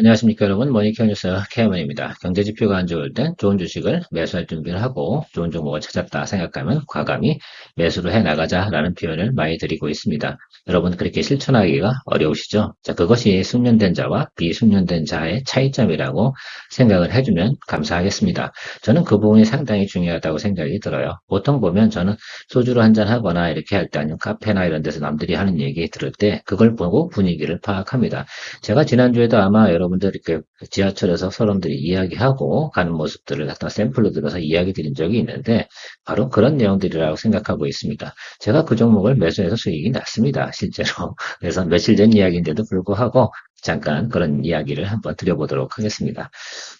안녕하십니까 여러분, 머니케어 뉴스 케어맨입니다. 경제지표가 안 좋을 땐 좋은 주식을 매수할 준비를 하고 좋은 종목을 찾았다 생각하면 과감히 매수를 해나가자라는 표현을 많이 드리고 있습니다. 여러분 그렇게 실천하기가 어려우시죠? 자, 그것이 숙련된 자와 비숙련된 자의 차이점이라고 생각을 해주면 감사하겠습니다. 저는 그 부분이 상당히 중요하다고 생각이 들어요. 보통 보면 저는 소주를 한잔 하거나 이렇게 할 때 아니면 카페나 이런 데서 남들이 하는 얘기 들을 때 그걸 보고 분위기를 파악합니다. 제가 지난주에도 아마 여러분들 이렇게 지하철에서 사람들이 이야기하고 가는 모습들을 갖다 샘플로 들어서 이야기 드린 적이 있는데 바로 그런 내용들이라고 생각하고 있습니다. 제가 그 종목을 매수해서 수익이 났습니다. 실제로. 그래서 며칠 전 이야기인데도 불구하고 잠깐 그런 이야기를 한번 드려보도록 하겠습니다.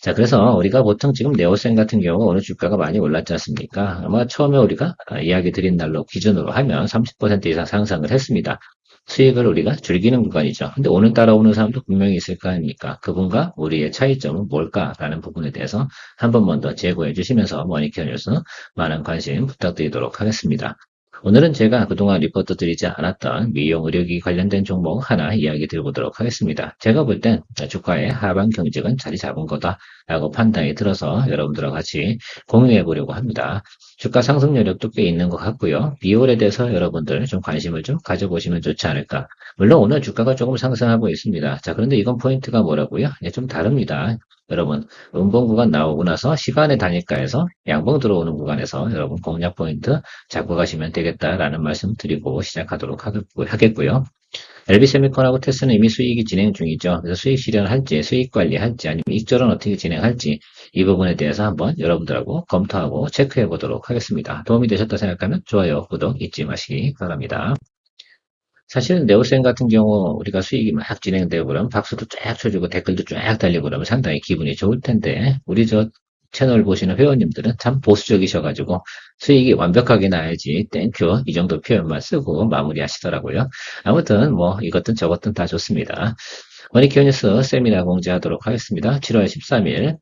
자, 그래서 우리가 보통 지금 네오센 같은 경우 오늘 주가가 많이 올랐지 않습니까? 아마 처음에 우리가 이야기 드린 날로 기준으로 하면 30% 이상 상승을 했습니다. 수익을 우리가 즐기는 구간이죠. 근데 오늘 따라오는 사람도 분명히 있을 거 아닙니까? 그분과 우리의 차이점은 뭘까라는 부분에 대해서 한 번만 더 제고해 주시면서 머니케어 뉴스 많은 관심 부탁드리도록 하겠습니다. 오늘은 제가 그동안 리포트 드리지 않았던 미용 의료기 관련된 종목 하나 이야기 드려보도록 하겠습니다. 제가 볼 땐 주가의 하방 경직은 자리 잡은 거다라고 판단이 들어서 여러분들과 같이 공유해 보려고 합니다. 주가 상승 여력도 꽤 있는 것 같고요. 비율에 대해서 여러분들 좀 관심을 좀 가져보시면 좋지 않을까. 물론 오늘 주가가 조금 상승하고 있습니다. 자, 그런데 이건 포인트가 뭐라고요? 좀 다릅니다. 여러분, 음봉 구간 나오고 나서 시간의 단위가에서 양봉 들어오는 구간에서 여러분 공략 포인트 잡고 가시면 되겠다라는 말씀 드리고 시작하도록 하겠고요. LB세미콘하고 테스는 이미 수익이 진행 중이죠. 그래서 수익 실현할지, 수익 관리할지, 아니면 익절은 어떻게 진행할지 이 부분에 대해서 한번 여러분들하고 검토하고 체크해 보도록 하겠습니다. 도움이 되셨다 생각하면 좋아요, 구독 잊지 마시기 바랍니다. 사실은 네오센 같은 경우 우리가 수익이 막 진행되고 그러면 박수도 쫙 쳐주고 댓글도 쫙 달리고 그러면 상당히 기분이 좋을 텐데 우리 저 채널 보시는 회원님들은 참 보수적이셔가지고 수익이 완벽하게 나야지 땡큐 이 정도 표현만 쓰고 마무리하시더라고요. 아무튼 뭐 이것든 저것든 다 좋습니다. 머니케어 뉴스 세미나 공지하도록 하겠습니다. 7월 13일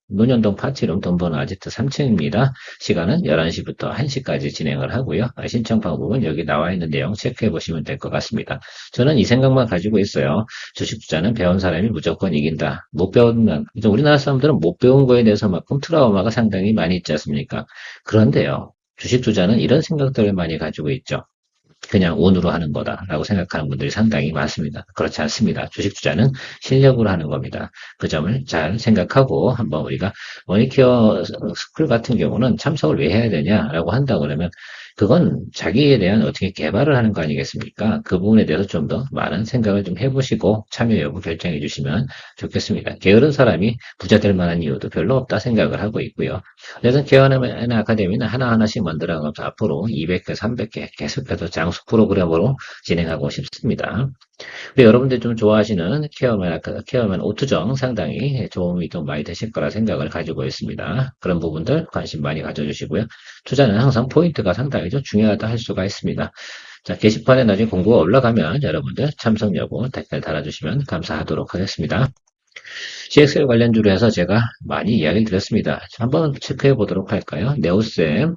논현동 파티룸 돈버는 아지트 3층입니다. 시간은 11시부터 1시까지 진행을 하고요. 신청 방법은 여기 나와 있는 내용 체크해 보시면 될 것 같습니다. 저는 이 생각만 가지고 있어요. 주식 투자는 배운 사람이 무조건 이긴다. 못 배우면 우리나라 사람들은 못 배운 거에 대해서만큼 트라우마가 상당히 많이 있지 않습니까? 그런데요. 주식 투자는 이런 생각들을 많이 가지고 있죠. 그냥 운으로 하는 거다라고 생각하는 분들이 상당히 많습니다. 그렇지 않습니다. 주식 투자는 실력으로 하는 겁니다. 그 점을 잘 생각하고 한번 우리가 머니케어 스쿨 같은 경우는 참석을 왜 해야 되냐라고 한다 그러면 그건 자기에 대한 어떻게 개발을 하는 거 아니겠습니까? 그 부분에 대해서 좀 더 많은 생각을 좀 해보시고 참여 여부 결정해 주시면 좋겠습니다. 게으른 사람이 부자 될 만한 이유도 별로 없다 생각을 하고 있고요. 그래서 개헌의 아카데미는 하나하나씩 만들어가면서 앞으로 200개, 300개 계속해서 장수 프로그램으로 진행하고 싶습니다. 여러분들이 좀 좋아하시는 케어맨 오투정 상당히 도움이 좀 많이 되실 거라 생각을 가지고 있습니다. 그런 부분들 관심 많이 가져주시고요. 투자는 항상 포인트가 상당히 좀 중요하다 할 수가 있습니다. 자, 게시판에 나중에 공고가 올라가면 여러분들 참석 여부 댓글 달아주시면 감사하도록 하겠습니다. CXL 관련주로 해서 제가 많이 이야기를 드렸습니다. 한번 체크해 보도록 할까요? 네오셈,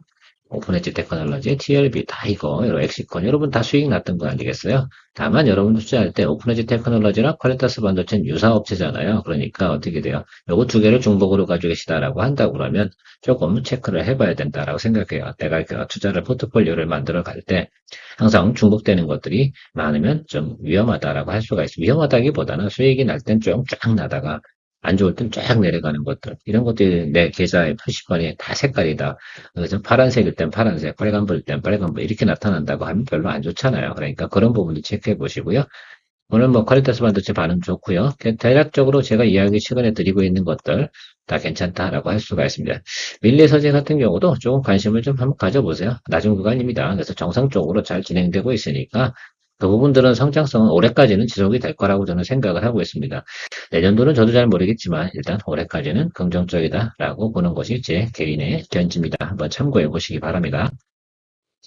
오픈엣지 테크놀로지, TLB 다 이거, 엑시콘 여러분 다 수익 났던 거 아니겠어요? 다만 여러분 투자할 때 오픈엣지 테크놀로지랑 퀄리타스 반도체는 유사 업체잖아요. 그러니까 어떻게 돼요? 요거 두 개를 중복으로 가지고 계시다라고 한다고 그러면 조금 체크를 해봐야 된다라고 생각해요. 내가 투자를 포트폴리오를 만들어 갈 때 항상 중복되는 것들이 많으면 좀 위험하다라고 할 수가 있습니다. 위험하다기보다는 수익이 날 땐 좀 쫙 나다가 안 좋을 땐 쫙 내려가는 것들. 이런 것들이 내 계좌의 표시판이 다 색깔이다. 그래서 파란색일 땐 파란색, 빨간불일 땐 빨간불 이렇게 나타난다고 하면 별로 안 좋잖아요. 그러니까 그런 부분도 체크해 보시고요. 오늘 뭐 퀄리타스 반도체 반응 좋고요. 대략적으로 제가 이야기 최근에 드리고 있는 것들 다 괜찮다라고 할 수가 있습니다. 밀리 서재 같은 경우도 조금 관심을 좀 한번 가져보세요. 낮은 구간입니다. 그래서 정상적으로 잘 진행되고 있으니까 그 부분들은 성장성은 올해까지는 지속이 될 거라고 저는 생각을 하고 있습니다. 내년도는 저도 잘 모르겠지만 일단 올해까지는 긍정적이다라고 보는 것이 제 개인의 견지입니다. 한번 참고해 보시기 바랍니다.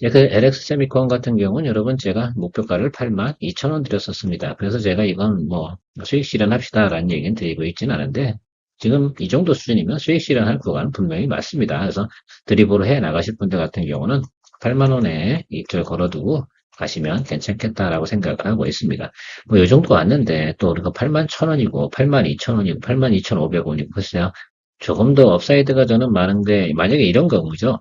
그 LX 세미콘 같은 경우는 여러분 제가 목표가를 82,000원 드렸었습니다. 그래서 제가 이건 뭐 수익 실현합시다라는 얘기는 드리고 있지는 않은데 지금 이 정도 수준이면 수익 실현할 구간은 분명히 맞습니다. 그래서 드리블을 해 나가실 분들 같은 경우는 8만 원에 입절 걸어두고 가시면 괜찮겠다라고 생각을 하고 있습니다. 뭐, 요 정도 왔는데, 또 우리가 81,000원이고, 82,000원이고, 82,500원이고, 글쎄요. 조금 더 업사이드가 저는 많은데, 만약에 이런 경우죠.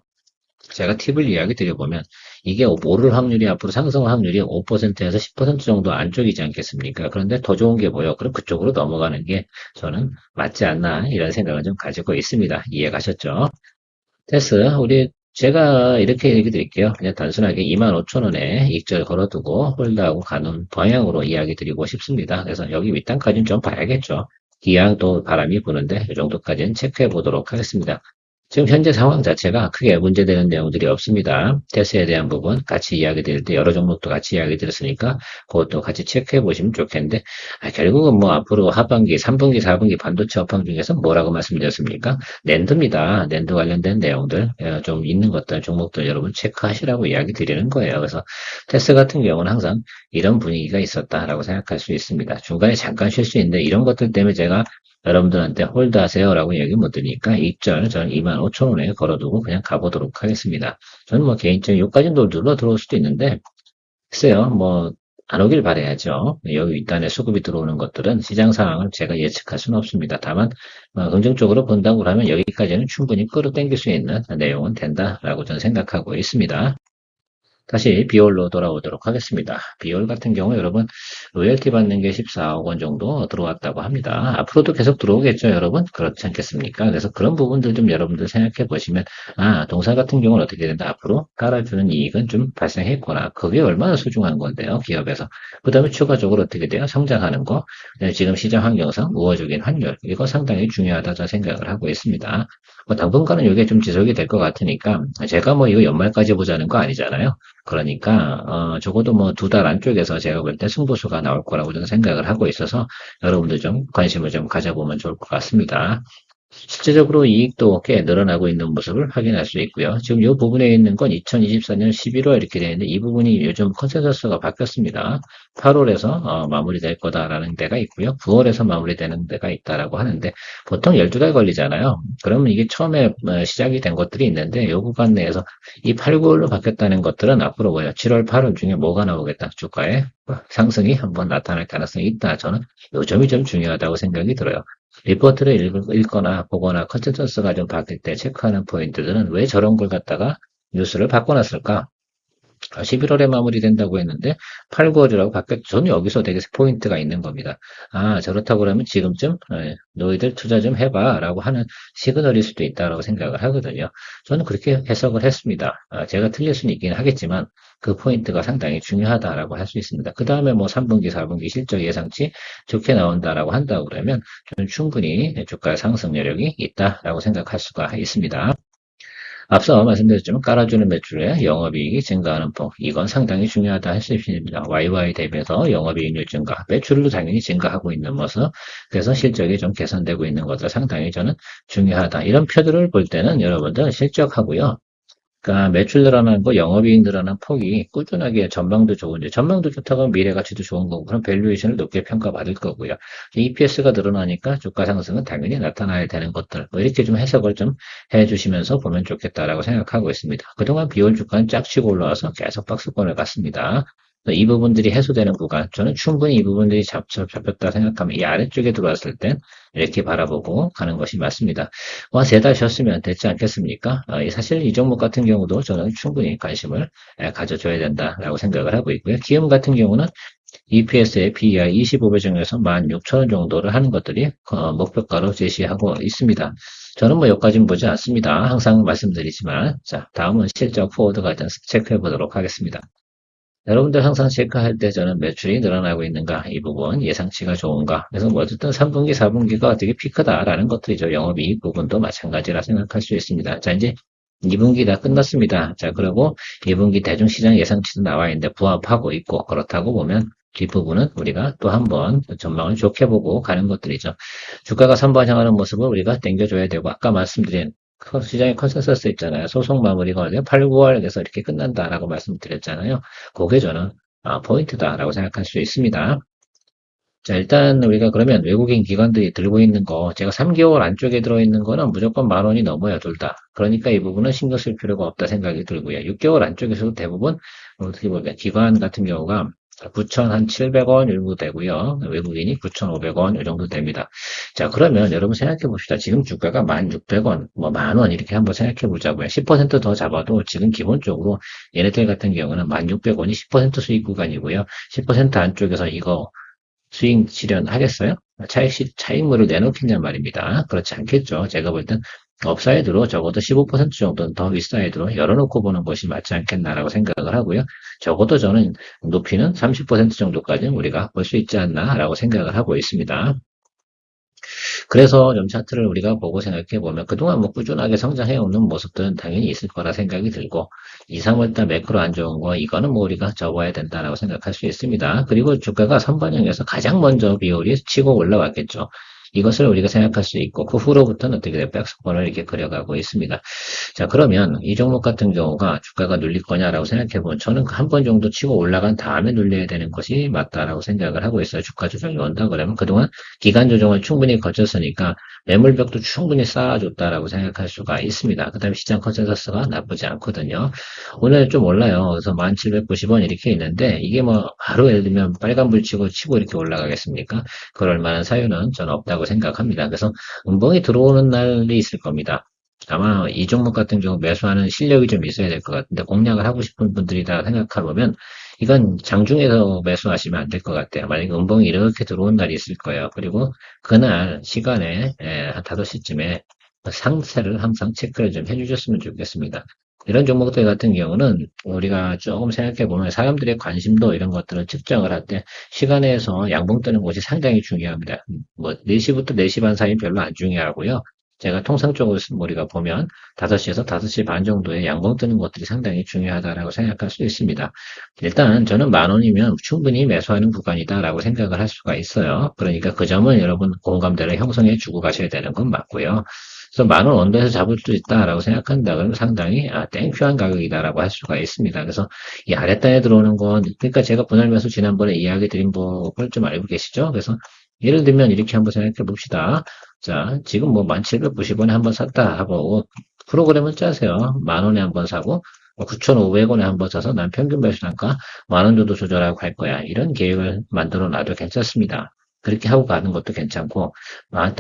제가 팁을 이야기 드려보면, 이게 오를 확률이 앞으로 상승 확률이 5%에서 10% 정도 안쪽이지 않겠습니까? 그런데 더 좋은 게 뭐예요? 그럼 그쪽으로 넘어가는 게 저는 맞지 않나, 이런 생각을 좀 가지고 있습니다. 이해 가셨죠? 테스, 제가 이렇게 얘기 드릴게요. 그냥 단순하게 25,000원에 익절 걸어두고 홀드하고 가는 방향으로 이야기 드리고 싶습니다. 그래서 여기 윗단까지는 좀 봐야겠죠. 기왕 또 바람이 부는데 이 정도까지는 체크해 보도록 하겠습니다. 지금 현재 상황 자체가 크게 문제되는 내용들이 없습니다. 테스에 대한 부분 같이 이야기 드릴 때 여러 종목도 같이 이야기 드렸으니까 그것도 같이 체크해 보시면 좋겠는데 결국은 뭐 앞으로 하반기, 3분기, 4분기 반도체 업황 중에서 뭐라고 말씀드렸습니까? 낸드입니다. 낸드 관련된 내용들 좀 있는 것들, 종목들 여러분 체크하시라고 이야기 드리는 거예요. 그래서 테스 같은 경우는 항상 이런 분위기가 있었다라고 생각할 수 있습니다. 중간에 잠깐 쉴 수 있는데 이런 것들 때문에 제가 여러분들한테 홀드하세요라고 얘기 못 드리니까 입절 저는 25,000원에 걸어두고 그냥 가보도록 하겠습니다. 저는 뭐 개인적인 요까지도 눌러 들어올 수도 있는데 글쎄요 뭐 안 오길 바라야죠. 여기 윗단에 수급이 들어오는 것들은 시장 상황을 제가 예측할 수는 없습니다. 다만 긍정적으로 본다고 하면 여기까지는 충분히 끌어당길 수 있는 내용은 된다라고 저는 생각하고 있습니다. 다시 비올로 돌아오도록 하겠습니다. 비올 같은 경우 여러분 로열티 받는 게 14억 원 정도 들어왔다고 합니다. 앞으로도 계속 들어오겠죠, 여러분? 그렇지 않겠습니까? 그래서 그런 부분들 좀 여러분들 생각해 보시면 동사 같은 경우는 어떻게 된다? 앞으로 깔아주는 이익은 좀 발생했구나. 그게 얼마나 소중한 건데요, 기업에서. 그 다음에 추가적으로 어떻게 돼요? 성장하는 거. 지금 시장 환경상 우호적인 환율. 이거 상당히 중요하다 저 생각을 하고 있습니다. 뭐 당분간은 이게 좀 지속이 될 것 같으니까 제가 뭐 이거 연말까지 보자는 거 아니잖아요. 그러니까 적어도 뭐 두 달 안쪽에서 제가 볼 때 승부수가 나올 거라고 저는 생각을 하고 있어서 여러분들 좀 관심을 좀 가져보면 좋을 것 같습니다. 실제적으로 이익도 꽤 늘어나고 있는 모습을 확인할 수 있고요. 지금 이 부분에 있는 건 2024년 11월 이렇게 되어 있는데 이 부분이 요즘 컨센서스가 바뀌었습니다. 8월에서 마무리될 거다라는 데가 있고요. 9월에서 마무리되는 데가 있다라고 하는데 보통 12달 걸리잖아요. 그러면 이게 처음에 시작이 된 것들이 있는데 이 구간 내에서 이 8, 9월로 바뀌었다는 것들은 앞으로 뭐예요? 7월, 8월 중에 뭐가 나오겠다? 주가에 상승이 한번 나타날 가능성이 있다. 저는 이 점이 좀 중요하다고 생각이 들어요. 리포트를 읽거나 보거나 컨센서스가 좀 바뀔 때 체크하는 포인트들은 왜 저런 걸 갖다가 뉴스를 바꿔놨을까? 11월에 마무리된다고 했는데 8, 9월이라고 바뀌었. 저는 여기서 되게 포인트가 있는 겁니다. 저렇다고 그러면 지금쯤 너희들 투자 좀 해봐라고 하는 시그널일 수도 있다라고 생각을 하거든요. 저는 그렇게 해석을 했습니다. 제가 틀릴 수는 있긴 하겠지만 그 포인트가 상당히 중요하다라고 할 수 있습니다. 그 다음에 뭐 3분기, 4분기 실적 예상치 좋게 나온다라고 한다고 그러면 저는 충분히 주가 상승 여력이 있다라고 생각할 수가 있습니다. 앞서 말씀드렸지만 깔아주는 매출에 영업이익이 증가하는 폭, 이건 상당히 중요하다 할 수 있습니다. YY 대비해서 영업이익률 증가, 매출도 당연히 증가하고 있는 모습, 그래서 실적이 좀 개선되고 있는 것도 상당히 저는 중요하다. 이런 표들을 볼 때는 여러분들 실적하고요. 그러니까 매출 늘어나는 거, 영업이익 늘어나는 폭이 꾸준하게 전망도 좋은데 전망도 좋다고 하면 미래 가치도 좋은 거고 그럼 밸류에이션을 높게 평가받을 거고요. EPS가 늘어나니까 주가 상승은 당연히 나타나야 되는 것들 뭐 이렇게 좀 해석을 좀 해주시면서 보면 좋겠다라고 생각하고 있습니다. 그동안 비올 주가는 짝치고 올라와서 계속 박스권을 갔습니다. 이 부분들이 해소되는 구간, 저는 충분히 이 부분들이 잡혔다 생각하면 이 아래쪽에 들어왔을 땐 이렇게 바라보고 가는 것이 맞습니다. 세 달 쉬었으면 됐지 않겠습니까? 사실 이 종목 같은 경우도 저는 충분히 관심을 가져줘야 된다라고 생각을 하고 있고요. 기업 같은 경우는 EPS의 PER 25배 정도에서 16,000원 정도를 하는 것들이 목표가로 제시하고 있습니다. 저는 뭐 여기까지는 보지 않습니다. 항상 말씀드리지만 자 다음은 실적 포워드 가이던스 체크해 보도록 하겠습니다. 여러분들 항상 체크할 때 저는 매출이 늘어나고 있는가 이 부분 예상치가 좋은가 그래서 뭐 어쨌든 3분기 4분기가 되게 피크다라는 것들이죠. 영업이익 부분도 마찬가지라 생각할 수 있습니다. 자 이제 2분기 다 끝났습니다. 자 그리고 2분기 대중시장 예상치도 나와 있는데 부합하고 있고 그렇다고 보면 뒷부분은 우리가 또 한번 전망을 좋게 보고 가는 것들이죠. 주가가 선반향하는 모습을 우리가 당겨줘야 되고 아까 말씀드린 시장의 컨센서스 있잖아요. 소송 마무리가 어디 8, 9월에서 이렇게 끝난다라고 말씀드렸잖아요. 그게 저는 포인트다라고 생각할 수 있습니다. 자, 일단 우리가 그러면 외국인 기관들이 들고 있는 거, 제가 3개월 안쪽에 들어있는 거는 무조건 10,000원이 넘어요, 둘 다. 그러니까 이 부분은 신경 쓸 필요가 없다 생각이 들고요. 6개월 안쪽에서도 대부분 어떻게 보면 기관 같은 경우가 9,700원 정도 되고요. 외국인이 9,500원 이 정도 됩니다. 자, 그러면 여러분 생각해 봅시다. 지금 주가가 1,600원, 뭐 10,000원 이렇게 한번 생각해 보자고요. 10%더 잡아도 지금 기본적으로 얘네들 같은 경우는 1,600원이 10% 수익 구간이고요. 10% 안쪽에서 이거 수익 실현하겠어요? 차익물을 내놓겠냔 말입니다. 그렇지 않겠죠. 제가 볼 땐 업사이드로 적어도 15% 정도는 더 윗사이드로 열어놓고 보는 것이 맞지 않겠나라고 생각을 하고요. 적어도 저는 높이는 30% 정도까지는 우리가 볼 수 있지 않나라고 생각을 하고 있습니다. 그래서 점 차트를 우리가 보고 생각해 보면 그동안 뭐 꾸준하게 성장해 오는 모습들은 당연히 있을 거라 생각이 들고 2, 3월달 매크로 안 좋은 거 이거는 뭐 우리가 접어야 된다라고 생각할 수 있습니다. 그리고 주가가 선반영에서 가장 먼저 비율이 치고 올라왔겠죠. 이것을 우리가 생각할 수 있고 그 후로부터는 어떻게 돼요? 백스권을 이렇게 그려가고 있습니다. 자, 그러면 이 종목 같은 경우가 주가가 눌릴 거냐라고 생각해 보면 저는 한 번 정도 치고 올라간 다음에 눌려야 되는 것이 맞다라고 생각을 하고 있어요. 주가 조정이 온다 그러면 그동안 기간 조정을 충분히 거쳤으니까 매물벽도 충분히 쌓아줬다라고 생각할 수가 있습니다. 그 다음에 시장 컨센서스가 나쁘지 않거든요. 오늘 좀 올라요. 그래서 1790원 이렇게 있는데 이게 뭐 바로 예를 들면 빨간불 치고 이렇게 올라가겠습니까? 그럴 만한 사유는 저는 없다고 생각합니다. 그래서 음봉이 들어오는 날이 있을 겁니다. 아마 이 종목 같은 경우 매수하는 실력이 좀 있어야 될 것 같은데 공략을 하고 싶은 분들이다 생각해보면 이건 장중에서 매수하시면 안 될 것 같아요. 만약에 음봉이 이렇게 들어온 날이 있을 거예요. 그리고 그날 시간에 한 5시쯤에 상세를 항상 체크를 좀 해주셨으면 좋겠습니다. 이런 종목들 같은 경우는 우리가 조금 생각해보면 사람들의 관심도 이런 것들을 측정을 할 때 시간에서 양봉 뜨는 곳이 상당히 중요합니다. 뭐 4시부터 4시 반 사이는 별로 안 중요하고요. 제가 통상적으로 우리가 보면 5시에서 5시 반 정도에 양봉 뜨는 것들이 상당히 중요하다라고 생각할 수 있습니다. 일단 저는 10,000원이면 충분히 매수하는 구간이다라고 생각을 할 수가 있어요. 그러니까 그 점은 여러분 공감대를 형성해 주고 가셔야 되는 건 맞고요. 그래서 10,000원 언더에서 잡을 수 있다라고 생각한다 그러면 상당히 땡큐한 가격이다라고 할 수가 있습니다. 그래서 이 아랫단에 들어오는 건 그러니까 제가 분할 매수 지난번에 이야기 드린 법을 좀 알고 계시죠? 그래서 예를 들면 이렇게 한번 생각해 봅시다. 자, 지금 뭐 1790원에 한번 샀다 하고 프로그램을 짜세요. 10,000원에 한번 사고 9,500원에 한번 사서 난 평균 매수단가 10,000원 정도 조절하고 갈 거야. 이런 계획을 만들어 놔도 괜찮습니다. 그렇게 하고 가는 것도 괜찮고,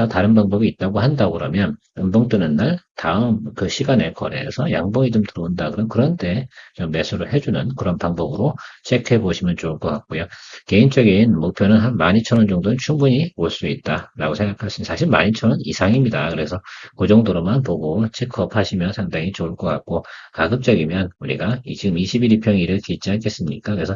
다른 방법이 있다고 한다고 그러면, 음봉 뜨는 날, 다음 그 시간에 거래해서 양봉이 좀 들어온다. 그럼 그런데 좀 매수를 해주는 그런 방법으로 체크해 보시면 좋을 것 같고요. 개인적인 목표는 한 12,000원 정도는 충분히 올 수 있다라고 생각할 수 있습니다. 사실 12,000원 이상입니다. 그래서 그 정도로만 보고 체크업 하시면 상당히 좋을 것 같고, 가급적이면 우리가 지금 21, 2평이 이렇게 있지 않겠습니까? 그래서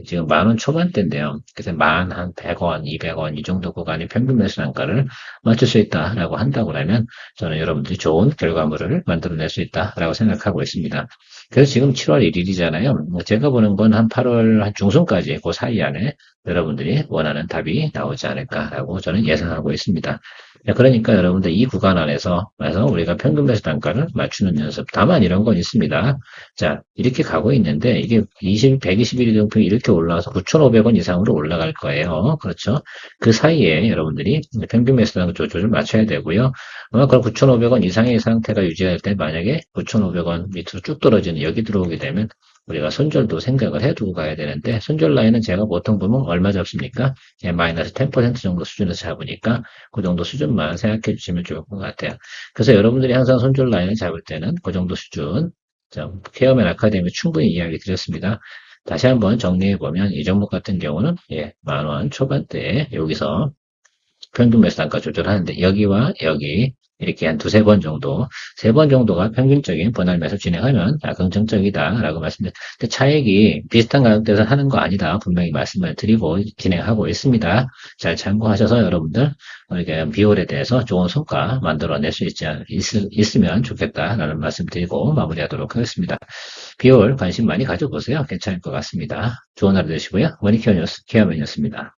지금 10,000원 초반대인데요. 그래서 한 100원, 200원 이 정도 구간의 평균 매수 단가를 맞출 수 있다라고 한다고 하면 저는 여러분들이 좋은 결과물을 만들어낼 수 있다라고 생각하고 있습니다. 그래서 지금 7월 1일이잖아요. 제가 보는 건 한 8월 한 중순까지 그 사이 안에 여러분들이 원하는 답이 나오지 않을까라고 저는 예상하고 있습니다. 그러니까 여러분들 이 구간 안에서 우리가 평균 매수 단가를 맞추는 연습. 다만 이런 건 있습니다. 자, 이렇게 가고 있는데 이게 121일 정도 이렇게 올라와서 9,500원 이상으로 올라갈 거예요. 그렇죠? 그 사이에 여러분들이 평균 매수 단가 조절 맞춰야 되고요. 그럼 9,500원 이상의 상태가 유지할 때 만약에 9,500원 밑으로 쭉 떨어지는 여기 들어오게 되면 우리가 손절도 생각을 해두고 가야 되는데 손절 라인은 제가 보통 보면 얼마 잡습니까? 마이너스 10% 정도 수준에서 잡으니까 그 정도 수준만 생각해 주시면 좋을 것 같아요. 그래서 여러분들이 항상 손절 라인을 잡을 때는 그 정도 수준 케어맨 아카데미 충분히 이야기 드렸습니다. 다시 한번 정리해 보면 이 종목 같은 경우는 10,000원 초반대에 여기서 평균 매수 단가 조절하는데 여기와 여기 이렇게 한 두세 번 정도, 세 번 정도가 평균적인 분할 매수 진행하면 긍정적이다라고 말씀드렸는데 차익이 비슷한 가격대에서 하는 거 아니다. 분명히 말씀을 드리고 진행하고 있습니다. 잘 참고하셔서 여러분들 이렇게 비율에 대해서 좋은 성과 만들어낼 수 있으면 좋겠다라는 말씀 드리고 마무리하도록 하겠습니다. 비율 관심 많이 가져보세요. 괜찮을 것 같습니다. 좋은 하루 되시고요. 머니케어 뉴스 케어맨이었습니다.